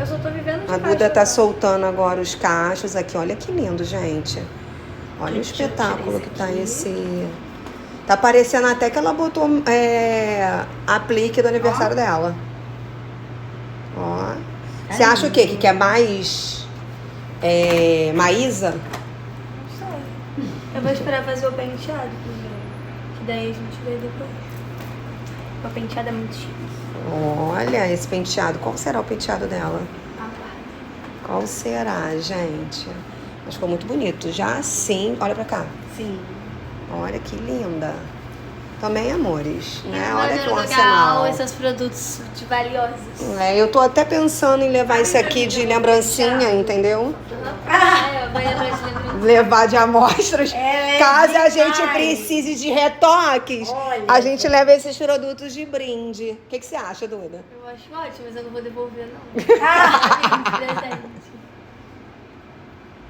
Eu só tô vivendo de A Duda tá soltando agora os cachos aqui. Olha que lindo, gente. Olha o espetáculo que tá esse... Tá parecendo até que ela botou aplique do aniversário dela. Ó. Você acha o quê? Que quer mais maísa? Não sei. Eu vou esperar fazer o penteado primeiro. Que daí a gente vê depois. O penteado é muito chique. Olha esse penteado. Qual será o penteado dela? Qual será, gente? Mas ficou muito bonito. Já assim, olha pra cá. Sim. Olha que linda. Também, amores, né? Olha Olha que um legal arsenal. esses produtos de valiosos. Eu tô até pensando em levar isso aqui de lembrancinha, entendeu? Eu vou levar de lembrancinha. Levar de amostras. É Caso a gente demais. precise de retoques, Olha. a gente leva esses produtos de brinde. O que você acha, Duda? Eu acho ótimo, mas eu não vou devolver, não. Presente.